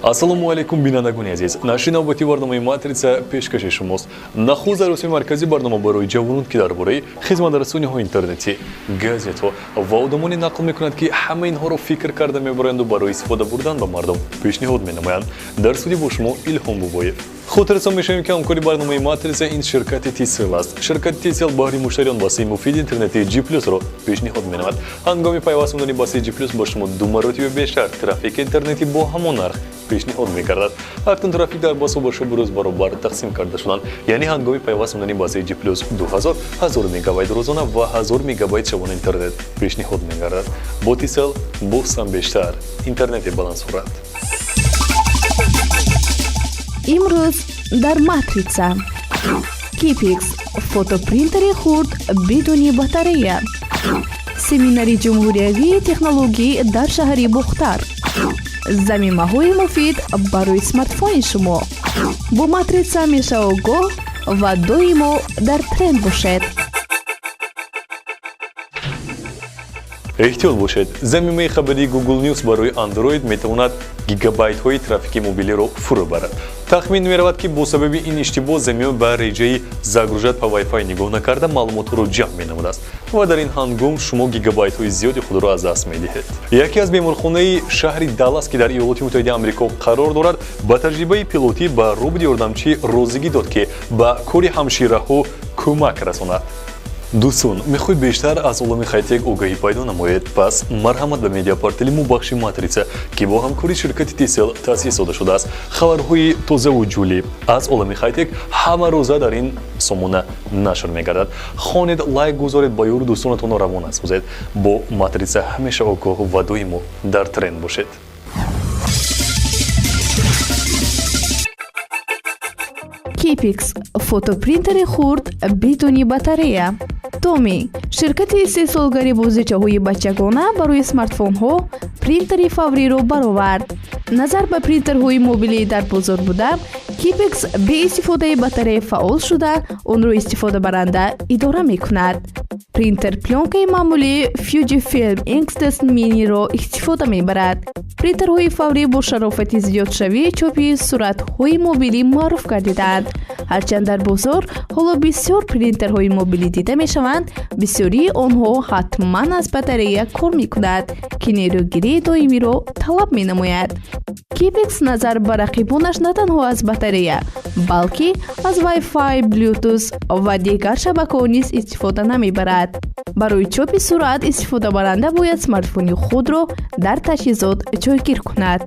Ассалому алейкум бинандагони азиз. Нашри навбати барномаи матрица пешкаши шумост. Нахуз аросми маркази барнома барои ҷавонон ки дар бораи хизматрасониҳои интернетӣ, газетҳо ва одамоне нақл мекунад ки ҳама инҳоро фикр карда мебароянд ва барои истифода бурдан ба мардум пешниҳод менамоянд. Дар студии бо шумо Илҳом Бубоев. Хотиррасон мешавем ки ҳамкори барномаи матрица ин ширкати Tcell аст. Ширкати Tcell баҳри муштариён басаи муфиди интернети G+-ро пешниҳод менамад. ҳангоми пайвастмондани басаи G+ ба шумо 2 маротиба бештар трафики интернети бо ҳамон нарх пешниҳод мекардад. Актан трафик дар басо бошо бурӯз баробар тақсим карда шуданд. Яъне ҳангоми пайвастмондани басаи G+ 2000 1000 мегабайт рӯзона ва 1000 мегабайт шабона интернет пешниҳод мегардад. Бо Tcell бохсам бештар интернети баландсурат. имрӯз дар матрица Kipix фотопринтери хурд бидуни батарея, семинари ҷумҳуриявии технологӣ дар шаҳри Бухтар, замимаҳои муфид барои смартфони шумо. Бо матрица меша огоҳ ва доимо дар тренд бошед. эҳтиёт бошед. Замимаи хабари Google News барои Android метавонад гигабайтҳои трафики мобилиро фурӯ барад. тахмин меравад ки бо сабаби ин иштибоҳ замима ба реҷаи загружат по Wi-Fi нигоҳ накарда маълумотҳоро ҷамъ менамудааст ва дар ин ҳангом шумо гигабайтҳои зиёди худро аз даст медиҳед. Яке аз беморхонаи шаҳри Даллас ки дар Иёлоти Муттаҳидаи Амрико қарор дорад, ба таҷрибаи пилотӣ ба роботи ёрдамчӣ розигӣ дод ки ба кори ҳамшираҳо кӯмак расонад. Дӯстон, мехоҳед бештар аз олами хайтек огаҳӣ пайдо намоед? Пас марҳамат ба медиапортали мо бахши матрица ки бо ҳамкори ширкати Tcell таъсис дода шудааст. Хабарҳои тозаву ҷӯлиб аз олами хайтек ҳама рӯза дар ин сомона нашр мегардад. Хонед, лайк гузоред, ба ёру дӯстонатонро равона созед. Бо матрица ҳамеша огоҳ ва доимо дар тренд бошед. Kipix фотопринтери хурд бидуни батарея. Томи ширкати истеҳсолгари бозичаҳои бачагона барои смартфонҳо принтери фавриро баровард. Назар ба принтерҳои мобилӣ дар бозор буда, Kipix бе истифодаи батарея фаъол шуда, онро истифодабаранда идора мекунад. Принтер плёнкаи маъмулии Fujifilm Inkjet Miniро истифода мебарад. Принтерҳои фаврӣ бо шарофати зиёдшавии чопи суратҳои мобилӣ маъруф гардидаанд. ҳарчанд дар бозор ҳоло бисёр принтерҳои мобилӣ дида мешаванд, бисёрии онҳо ҳатман аз батарея кор мекунад ки нерӯгирии доимиро талаб менамояд. Kipix назар ба рақибонаш на танҳо аз батарея, балки аз Wi-Fi, Bluetooth ва дигар шабакаҳо низ истифода намебарад. барои чопи сурат истифодабаранда бояд смартфони худро дар таҷҳизот ҷойгир кунад.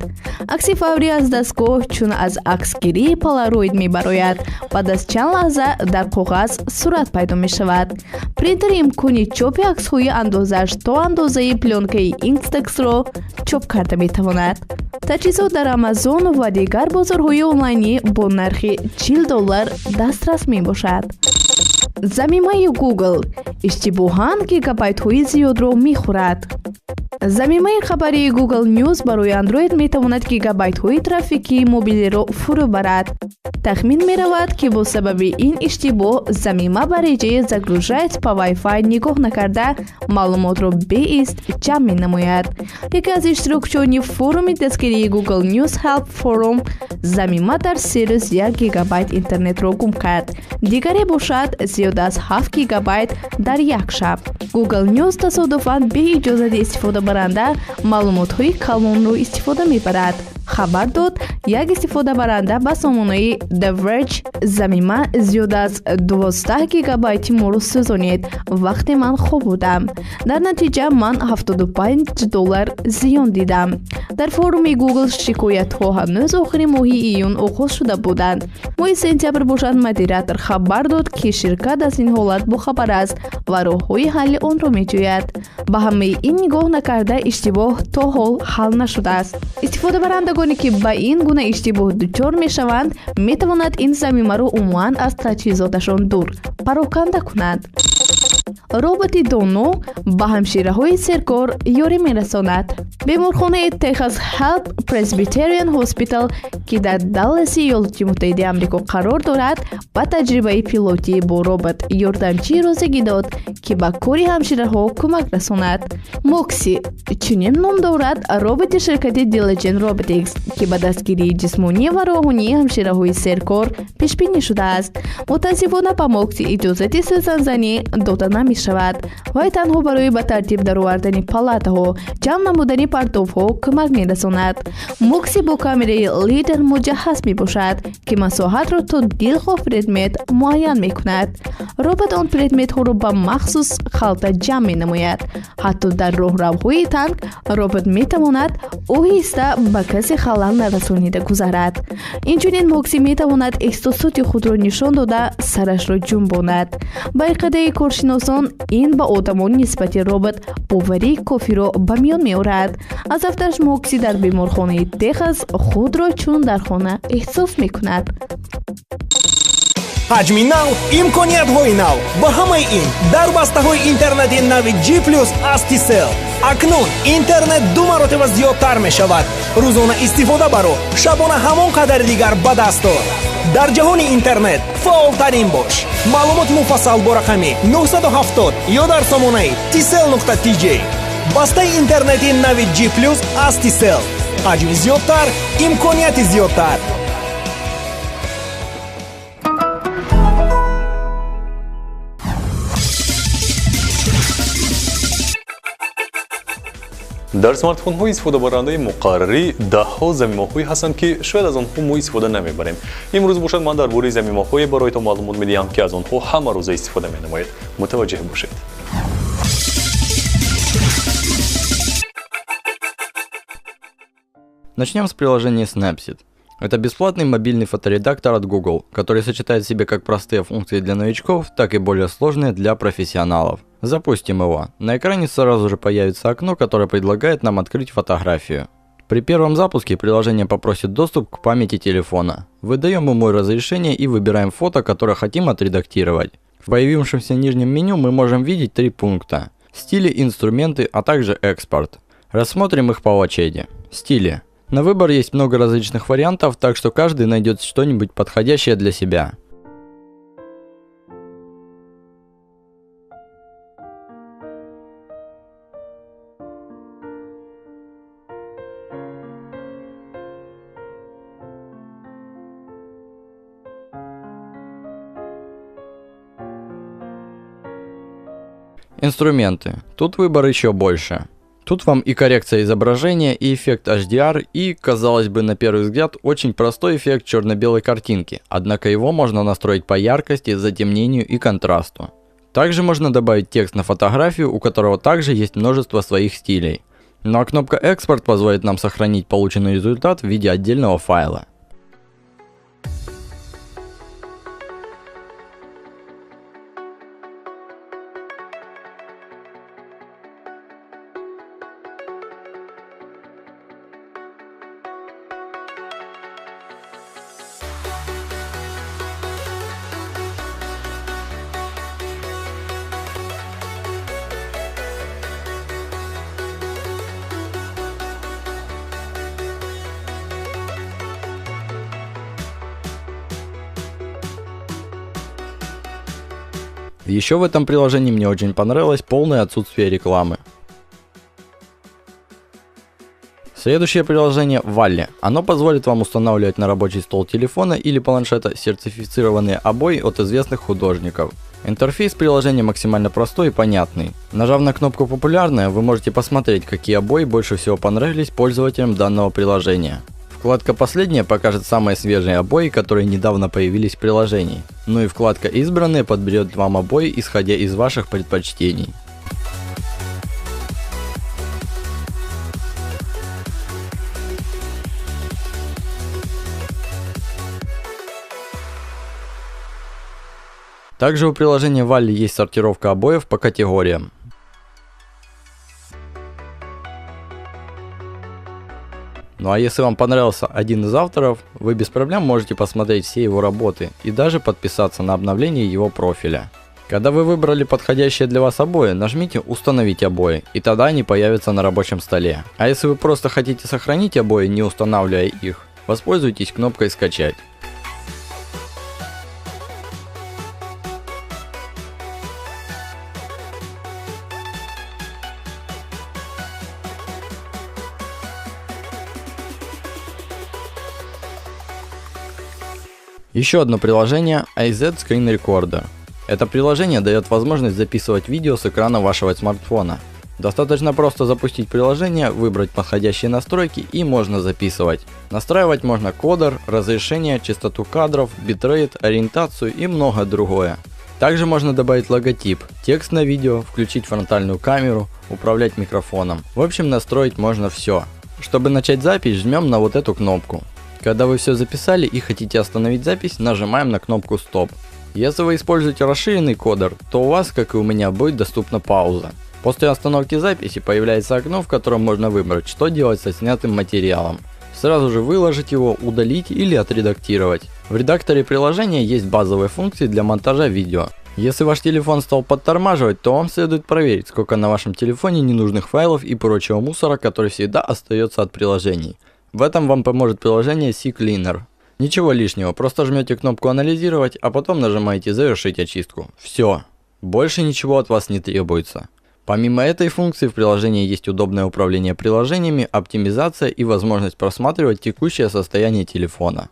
акси фаврӣ аз дастгоҳ чун аз аксгирии полароид мебарояд. баъд аз чанд лаҳза дар коғаз сурат пайдо мешавад. принтер имкони чопи аксҳои андозааш то андозаи плёнкаи Inkjet-ро чоп карда метавонад. таҷҳизот дар Amazon ва дигар бозорҳои онлайнӣ бо нархи $40 дастрас мебошад. замимаи Google иштибоҳан гигабайтҳои зиёдро мехӯрад. замимаи хабари Google News барои Android метавонад гигабайтҳои трафики мобилиро фурӯ барад. тахмин меравад ки бо сабаби ин иштибоҳ замима ба реҷаи загружаит по Wi-Fi нигоҳ накарда маълумотро беист ҷамъ менамояд. яке аз иштирокчиёни форуми дастгирии Google News Help Forum замима дар 3 гигабайт интернетро гум кард. дигаре бошад зиёда аз 7 гигабайт дар як шаб. Google News тасодуфан бе иҷозати истифодабаранда маълумотҳои калонро истифода мебарад. хабар дод як истифодабаранда ба сомонаи The Verge замима зиёда аз 12 гигабайти моро сӯзонид вақте ман хоб будам. дар натиҷа ман $75 зиён дидам. дар форуми Google шикоятҳо ҳанӯз охири моҳи июн оғоз шуда буданд. моҳи сентябр бошад модератор хабар дод ки ширкат аз ин ҳолат бохабар аст ва роҳҳои ҳалли онро меҷӯяд. ба ҳамаи ин нигоҳ накарда иштибоҳ то ҳол ҳал нашудааст. истифодабарандагоне ки ба ин гуна иштибоҳ дучор мешаванд метавонад ин замимаро умуман аз таҷҳизоташон дур пароканда кунанд. роботи доно ба ҳамшираҳои серкор ёрӣ мерасонад. беморхонаи Texas Health Presbyterian Hospital ки дар Далласи Иёлоти Муттаҳидаи Амрико қарор дорад, ба таҷрибаи пилотӣ бо робот ёрдамчӣ розигӣ дод ки ба кори ҳамшираҳо кӯмак расонад. Moxi чунин ном дорад роботи ширкати Diligent Robotics ки ба дастгирии ҷисмонӣ ва роҳонии ҳамшираҳои серкор пешбинӣ шудааст. мутаассифона ба Moxi иҷозати сӯзанзанӣ дода намешавад. вай танҳо барои ба тартиб даровардани палатаҳо, ҷамъ намудани партовҳо кӯмак мерасонад. Moxi бо камераи лидер муҷаҳҳаз мебошад ки масоҳатро то дилхоҳ предмет муайян мекунад. робот он предметҳоро ба махсус халта ҷамъ менамояд. ҳатто дар роҳравҳои танг робот метавонад оҳиста ба касе халал нарасонида гузарад. инчунин Moxi метавонад эҳсосоти худро нишон дода сарашро ҷунбонад. ба иқидаи коршиносон ин ба одамон нисбати робот боварии кофиро ба миён меорад. аз ҳафтааш Moxi дар беморхонаи Техас худро чун дар хона эҳсос мекунад. ҳаҷми нав, имкониятҳои нав. ба ҳамаи ин дар бастаҳои интернети нави G+ аз Tisel акнун интернет 2 маротиба зиёдтар мешавад. рӯзона истифода баро, шабона ҳамон қадари дигар ба дастор. дар ҷаҳони интернет фаъолтарин бош. маълумот муфассал бо рақами 970 ё дар сомонаи tisel.tj. бастаи интернети нави G+ аз Tisel. ҳаҷми зиёдтар, имконияти зиёдтар. дар смартфонҳои истифодабарандаи муқаррарӣ даҳҳо замимоҳҳои ҳастанд ки шояд аз онҳо мо истифода намебарем. имрӯз бошад ман дар бораи замимоҳҳое бароятон маълумот медиҳам ки аз онҳо ҳама рӯза истифода менамоед. мутаваҷҷеҳ бошед. Начнем с приложения Snapseed. Это бесплатный мобильный фоторедактор от Google, который сочетает в себе как простые функции для новичков, так и более сложные для профессионалов. Запустим его. На экране сразу же появится окно, которое предлагает нам открыть фотографию. При первом запуске приложение попросит доступ к памяти телефона. Выдаем ему разрешение и выбираем фото, которое хотим отредактировать. В появившемся нижнем меню мы можем видеть 3 пункта: стили, инструменты, а также экспорт. Рассмотрим их по очереди. Стили. На выбор есть много различных вариантов, так что каждый найдет что-нибудь подходящее для себя. Инструменты. Тут выбор еще больше. Тут вам и коррекция изображения, и эффект HDR, и, казалось бы, на первый взгляд, очень простой эффект черно-белой картинки, однако его можно настроить по яркости, затемнению и контрасту. Также можно добавить текст на фотографию, у которого также есть множество своих стилей. Ну а кнопка «Экспорт» позволит нам сохранить полученный результат в виде отдельного файла. Еще в этом приложении мне очень понравилось полное отсутствие рекламы. Следующее приложение Wally. Оно позволит вам устанавливать на рабочий стол телефона или планшета сертифицированные обои от известных художников. Интерфейс приложения максимально простой и понятный. Нажав на кнопку «Популярное», вы можете посмотреть, какие обои больше всего понравились пользователям данного приложения. Вкладка «Последняя» покажет самые свежие обои, которые недавно появились в приложении. Ну и вкладка «Избранные» подберет вам обои, исходя из ваших предпочтений. Также у приложения Wally есть сортировка обоев по категориям. Ну а если вам понравился один из авторов, вы без проблем можете посмотреть все его работы и даже подписаться на обновление его профиля. Когда вы выбрали подходящие для вас обои, нажмите «Установить обои», и тогда они появятся на рабочем столе. А если вы просто хотите сохранить обои, не устанавливая их, воспользуйтесь кнопкой «Скачать». Еще одно приложение iZ Screen Recorder. Это приложение дает возможность записывать видео с экрана вашего смартфона. Достаточно просто запустить приложение, выбрать подходящие настройки и можно записывать. Настраивать можно кодер, разрешение, частоту кадров, битрейт, ориентацию и многое другое. Также можно добавить логотип, текст на видео, включить фронтальную камеру, управлять микрофоном. В общем, настроить можно все. Чтобы начать запись, жмем на вот эту кнопку. Когда вы все записали и хотите остановить запись, нажимаем на кнопку «Стоп». Если вы используете расширенный кодер, то у вас, как и у меня, будет доступна пауза. После остановки записи появляется окно, в котором можно выбрать, что делать со снятым материалом. Сразу же выложить его, удалить или отредактировать. В редакторе приложения есть базовые функции для монтажа видео. Если ваш телефон стал подтормаживать, то вам следует проверить, сколько на вашем телефоне ненужных файлов и прочего мусора, который всегда остается от приложений. В этом вам поможет приложение CCleaner. Ничего лишнего, просто жмете кнопку «Анализировать», а потом нажимаете «Завершить очистку». Все. Больше ничего от вас не требуется. Помимо этой функции в приложении есть удобное управление приложениями, оптимизация и возможность просматривать текущее состояние телефона.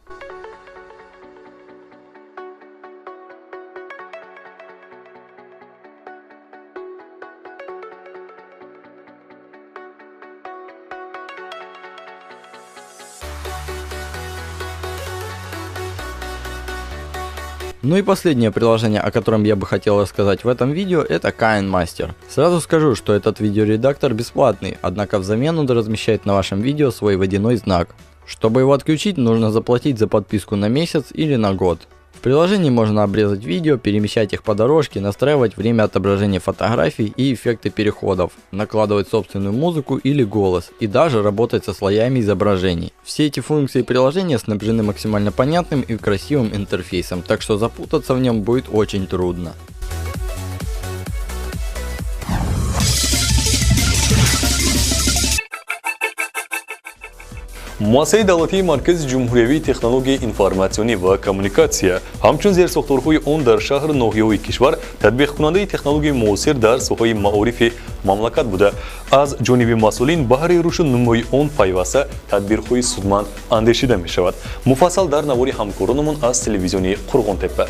Ну и последнее приложение, о котором я бы хотел рассказать в этом видео, это KineMaster. Сразу скажу, что этот видеоредактор бесплатный, однако взамен он размещает на вашем видео свой водяной знак. Чтобы его отключить, нужно заплатить за подписку на месяц или на год. В приложении можно обрезать видео, перемещать их по дорожке, настраивать время отображения фотографий и эффекты переходов, накладывать собственную музыку или голос и даже работать со слоями изображений. Все эти функции приложения снабжены максимально понятным и красивым интерфейсом, так что запутаться в нем будет очень трудно. муассисаи давлатии маркази ҷумҳуриявии технологияи информатсионӣ ва коммуникатсия ҳамчун зерсохторҳои он дар шаҳр ноҳияҳои кишвар татбиқкунандаи технологияи муосир дар соҳаи маорифи мамлакат буда аз ҷониби масъулин баҳри рушд намои он пайваста тадбирҳои судманд андешида мешавад. муфассал дар навори ҳамкоронамон аз телевизиони Қурғонтепа.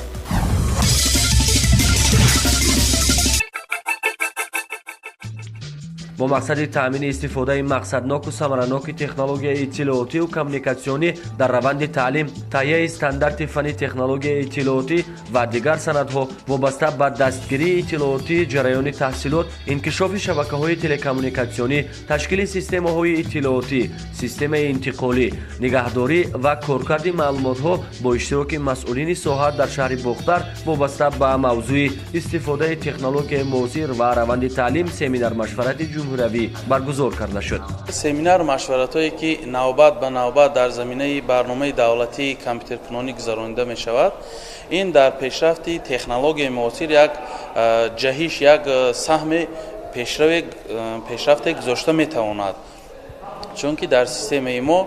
با مقصد تأمین استفاده مقصدناک و ثمره‌ناک تکنولوژی اطلاعاتی و کمیونیکاسیونی در روند تعلیم، تهیه استاندارد فنی تکنولوژی اطلاعاتی و دیگر سندها وابسته به دستگیری اطلاعاتی، جریان تحصیلات، انکشاف شبکه‌های تلکومونیکاسیونی، تشکیل سیستم‌های اطلاعاتی، سیستم انتقالی، نگهداری و کارکرد معلومات‌ها با اشتراک مسئولین ساحه در شهر باختر وابسته به موضوع استفاده تکنولوژی معاصر و روند تعلیم سمینار مشورت جمهوری برگزار کرده شد. سمینار مشورت‌هایی که نوبت به نوبت در زمینه برنامه دولتی کامپیوترکنونی گذرانده می شود، این در پیشرفت تکنولوژی معاصر یک جهش یک سهم پیشرفت گذاشته می تواند، چون که در سیستم ما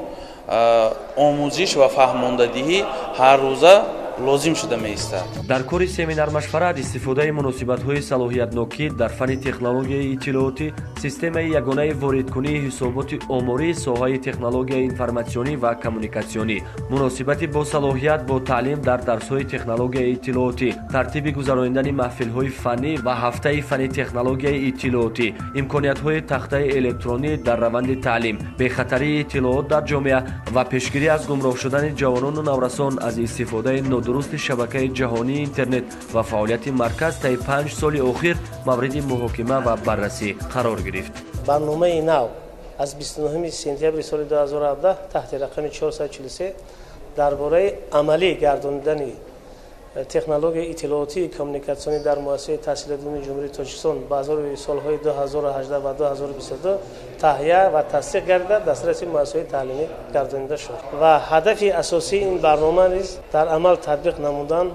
آموزش و فهماندهی هر روزه لازم شده می ایستد. در کار سمینار مشورت استفاده مناسبت‌های صلاحیت‌ناکی در فن تکنولوژی اطلاعاتی، سیستم یگانه واردکنی حسابات آماری ساحه تکنولوژی اینفورماسیونی و کمیونیکاسیونی، مناسبت با صلاحیت با تعلیم در درس‌های تکنولوژی اطلاعاتی، ترتیب گذراندن محفل‌های فنی و هفته فنی تکنولوژی اطلاعاتی، امکانیت‌های تخته الکترونی در روند تعلیم، بی‌خطری اطلاعات در جامعه و پیشگیری از گمراه شدن جوانان و نورسان از استفاده درست شبکه جهانی اینترنت و فعالیت مرکز طی 5 سال اخیر مورد محاکمه و بررسی قرار گرفت. برنامه نو از 29 سپتامبر سال 2017 تحت رقم 443 درباره عملی گرداندن تکنولوژی اطلاعاتی کمیونیکاسیونی در مؤسسه تحصیلات عمومی جمهوری تاجیکستان بازار سالهای 2018 و 2022 تهیه و تصدیق گردید دسترسی مؤسسه تعلیمی گردانده شد و هدف اساسی این برنامه نیز در عمل تطبیق نمودن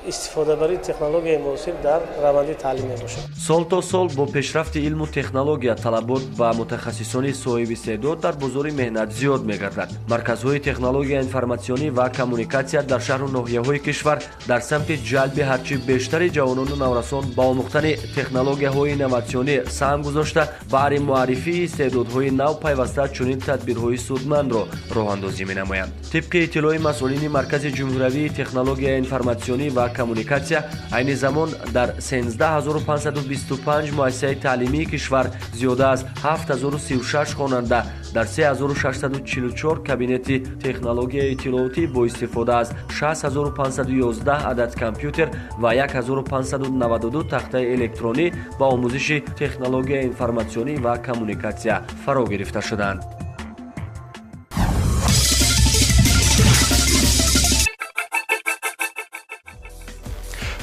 истифодабари технологияи муосир дар раванди таълим мебошад. сол то сол бо пешрафти илму технология талабот ба мутахассисони соҳиби истеъдод дар бозори меҳнат зиёд мегардад. марказҳои технология информатсионӣ ва коммуникатсия дар шаҳру ноҳияҳои кишвар дар самти ҷалби ҳарчи бештари ҷавонону наврасон ба омӯхтани технологияҳои инноватсионӣ саҳм гузошта баҳри муаррифии истеъдодҳои нав пайваста чунин тадбирҳои судмандро роҳандозӣ менамоянд. тибқи иттилои масъулини маркази ҷумҳуравии технологияи информатсионӣ ва коммуникатсия айни замон дар 13525 муассисаи таълимии кишвар зиёда аз 7036 хонанда дар 3644 кабинети технологияи иттилоотӣ бо истифода аз 6511 адад компютер ва 1592 тахтаи электронӣ ба омӯзиши технологияи информатсионӣ ва коммуникатсия фаро гирифта шуданд.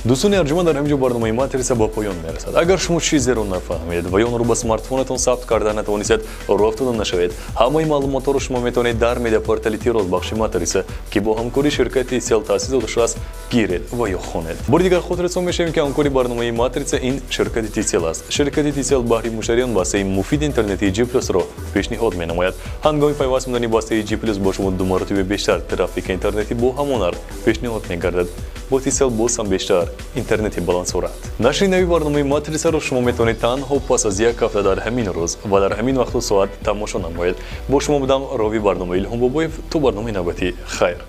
дӯстони арҷуманд, дар ҳаминҷо барномаи матриса ба поён мерасад. агар шумо чизеро нафаҳмед ва онро ба смартфонатон сабт карда натавонистед роҳ афтода нашавед, ҳамаи маълумотро шумо метавонед дар медиапортали тирозбахши матриса ки бо ҳамкории ширкати сел таъсис шудааст гиред ва ё хонед. бори дигар хотиррасон мешавем ки ҳамкори барномаи матриса ин ширкати тисел аст. ширкати тисел баҳри муштариён васаи муфиди интернети G+ро пешниҳод менамояд. ҳангоми пайваст мудани бастаи G+ бо шумо 2 маротиба бештар трафики интернети бо ҳамон нарх пешниҳод мегардад. бо тисел боз ҳам бештар интернети баландсурат. нашри нави барномаи матрисаро шумо метавонед танҳо пас аз як ҳафта дар ҳамин рӯз ва дар ҳамин вақту соат тамошо намоед. бо шумо будам рови барнома Илҳом Бобоев. то барномаи навбатӣ хайр.